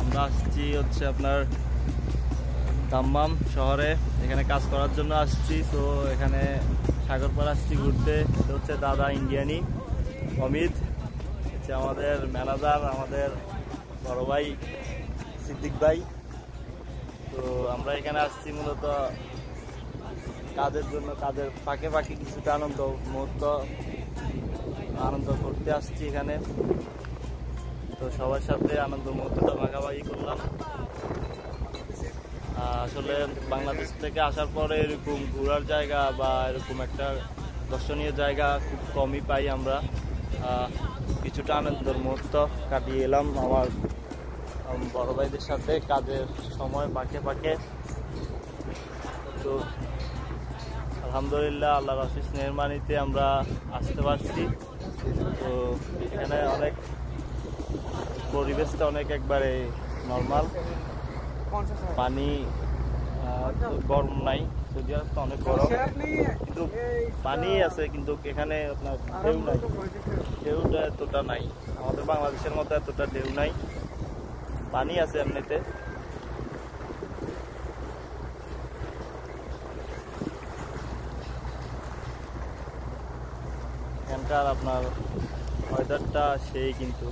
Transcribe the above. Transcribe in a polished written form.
আমরা আসছি হচ্ছে আপনার দাম্মাম শহরে, এখানে কাজ করার জন্য আসছি। তো এখানে সাগরপাড় আসছি ঘুরতে। এটা হচ্ছে দাদা ইন্ডিয়ানি অমিত, হচ্ছে আমাদের ম্যানেজার, আমাদের বড় ভাই সিদ্দিক ভাই। তো আমরা এখানে আসছি মূলত কাজের জন্য, কাজের ফাঁকে ফাঁকে কিছুটা মুহূর্ত আনন্দ করতে আসছি এখানে। তো সবার সাথে আনন্দ মুহূর্তটা ভাগাভাগি করলাম। আসলে বাংলাদেশ থেকে আসার পরে এরকম ঘোরার জায়গা বা এরকম একটা দর্শনীয় জায়গা খুব কমই পাই আমরা। কিছুটা আনন্দের মুহূর্ত কাটিয়ে এলাম আমার বড় ভাইদের সাথে কাজের সময় ফাঁকে ফাঁকে। তো আলহামদুলিল্লাহ আল্লাহর অশেষ মেহেরবানিতে আমরা আসতে পারছি। তো এখানে অনেক পরিবেশটা অনেক একবারে নর্মাল, পানি গরম নাই, সৌদি আরব তো অনেক গরম, কিন্তু পানি আছে, কিন্তু এখানে আপনার ঢেউ নাই, ঢেউটা এতটা নাই, আমাদের বাংলাদেশের মতো এতটা ঢেউ নাই, পানি আছে এমনিতে। এখানকার আপনার ওয়েদারটা সেই কিন্তু